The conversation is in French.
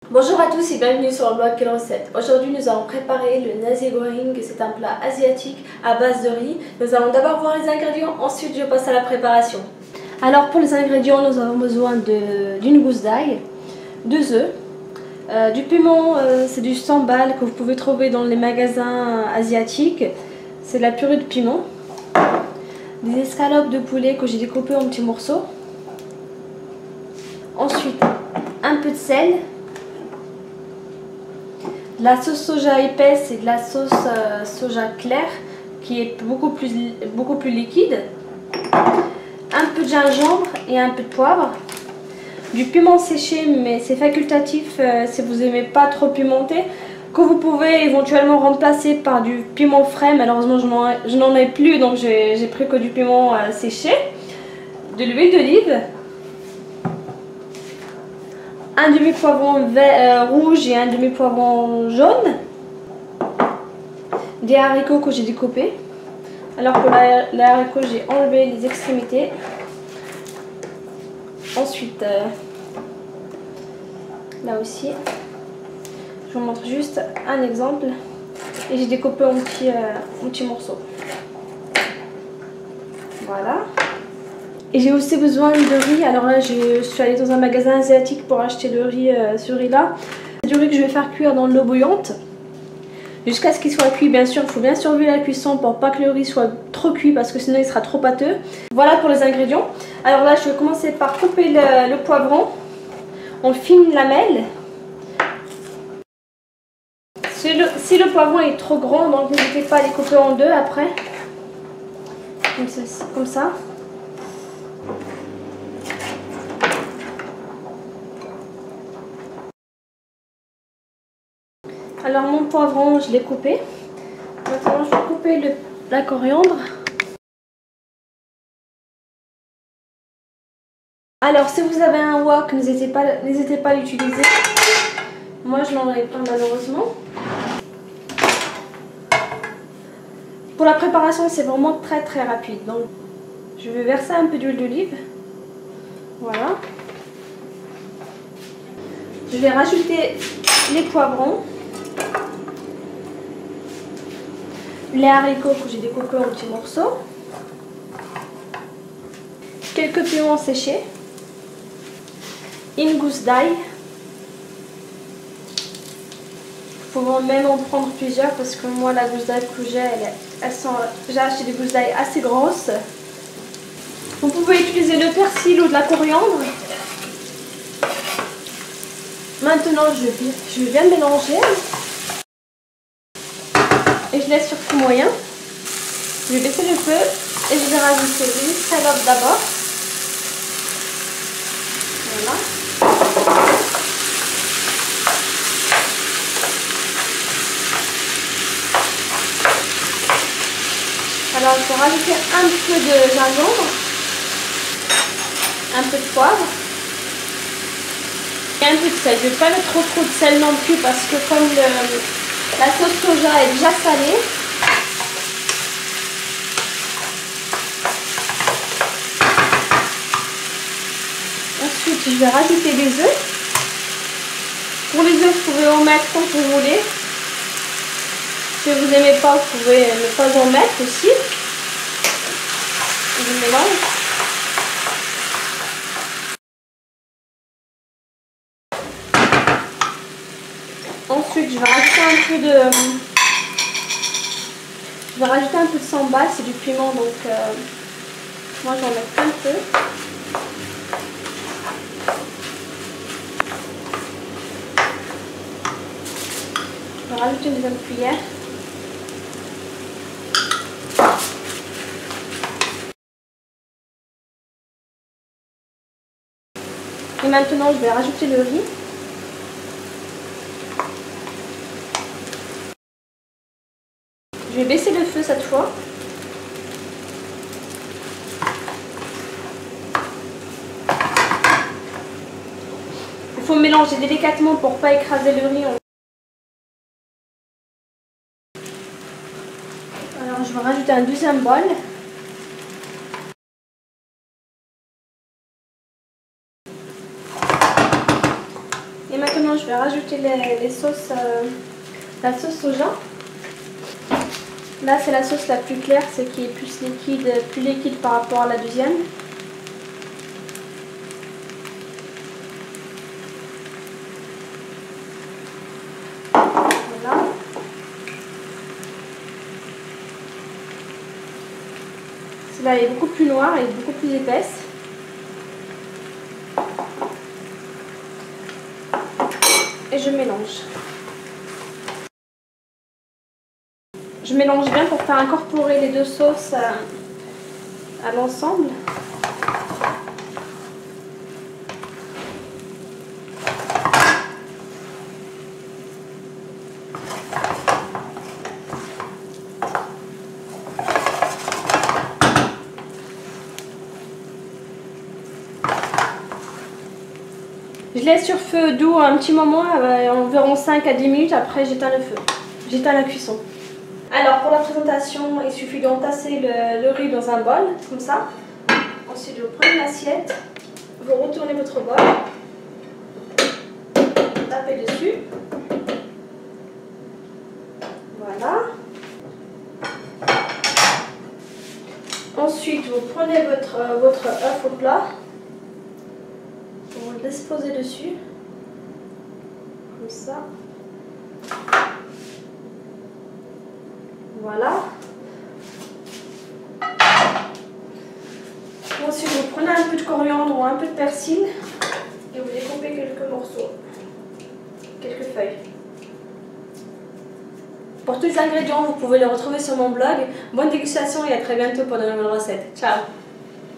Bonjour à tous et bienvenue sur le blog Quelle recette. Aujourd'hui nous allons préparer le nasi goreng, c'est un plat asiatique à base de riz. Nous allons d'abord voir les ingrédients, ensuite je passe à la préparation. Alors pour les ingrédients nous avons besoin d'une gousse d'ail, 2 œufs, du piment, c'est du sambal que vous pouvez trouver dans les magasins asiatiques, c'est de la purée de piment, des escalopes de poulet que j'ai découpées en petits morceaux, ensuite un peu de sel, de la sauce soja épaisse et de la sauce soja claire qui est beaucoup plus liquide, un peu de gingembre et un peu de poivre, du piment séché mais c'est facultatif si vous n'aimez pas trop pimenté, que vous pouvez éventuellement remplacer par du piment frais. Malheureusement je n'en ai plus donc j'ai pris que du piment séché, de l'huile d'olive, un demi-poivron rouge et un demi-poivron jaune, des haricots que j'ai découpés. Alors pour les haricots, j'ai enlevé les extrémités. Ensuite, là aussi, je vous montre juste un exemple. Et j'ai découpé en petits morceaux. Voilà. Et j'ai aussi besoin de riz. Alors là, je suis allée dans un magasin asiatique pour acheter le riz, ce riz-là. C'est du riz que je vais faire cuire dans l'eau bouillante jusqu'à ce qu'il soit cuit. Bien sûr, il faut bien surveiller la cuisson pour pas que le riz soit trop cuit parce que sinon il sera trop pâteux. Voilà pour les ingrédients. Alors là, je vais commencer par couper le poivron en fines lamelles. Si le poivron est trop grand, donc n'hésitez pas à les couper en deux après. Comme ça. Alors mon poivron, je l'ai coupé. Maintenant, je vais couper la coriandre. Alors, si vous avez un wok, n'hésitez pas à l'utiliser. Moi, je n'en ai pas malheureusement. Pour la préparation, c'est vraiment très rapide. Donc, je vais verser un peu d'huile d'olive. Voilà. Je vais rajouter les poivrons, les haricots que j'ai découpés en petits morceaux, quelques piments séchés, une gousse d'ail. Il faut même en prendre plusieurs parce que moi la gousse d'ail que j'ai acheté des gousses d'ail assez grosses. Vous pouvez utiliser le persil ou de la coriandre. Maintenant je vais bien mélanger et je laisse sur feu moyen. Je vais baisser le feu et je vais rajouter les escalopes d'abord. Voilà. Alors il faut rajouter un peu de gingembre, un peu de poivre et un peu de sel. Je ne vais pas mettre trop de sel non plus parce que comme la sauce soja est déjà salée, ensuite je vais rajouter des œufs. Pour les œufs, vous pouvez en mettre quand vous voulez. Si vous n'aimez pas, vous pouvez ne pas en mettre aussi. Je mélange. Ensuite, je vais rajouter un peu de sambal, c'est du piment, donc moi j'en mets un peu. Je vais rajouter une deuxième cuillère. Et maintenant, je vais rajouter le riz. Je vais baisser le feu cette fois. Il faut mélanger délicatement pour ne pas écraser le riz. Alors, je vais rajouter un deuxième bol. Et maintenant je vais rajouter les sauces, la sauce soja. Là, c'est la sauce la plus claire, c'est qui est plus liquide par rapport à la deuxième. Voilà. Celle-là est beaucoup plus noire et beaucoup plus épaisse. Et je mélange. Je mélange bien pour faire incorporer les deux sauces à l'ensemble. Je laisse sur feu doux un petit moment, environ 5 à 10 minutes, après j'éteins le feu. J'éteins la cuisson. Alors pour la présentation, il suffit d'entasser le riz dans un bol, comme ça. Ensuite vous prenez l'assiette, vous retournez votre bol, vous tapez dessus. Voilà. Ensuite vous prenez votre œuf au plat, vous le disposez dessus, comme ça. Voilà. Ensuite, vous prenez un peu de coriandre ou un peu de persil et vous découpez quelques morceaux, quelques feuilles. Pour tous les ingrédients, vous pouvez les retrouver sur mon blog. Bonne dégustation et à très bientôt pour de nouvelles recettes. Ciao!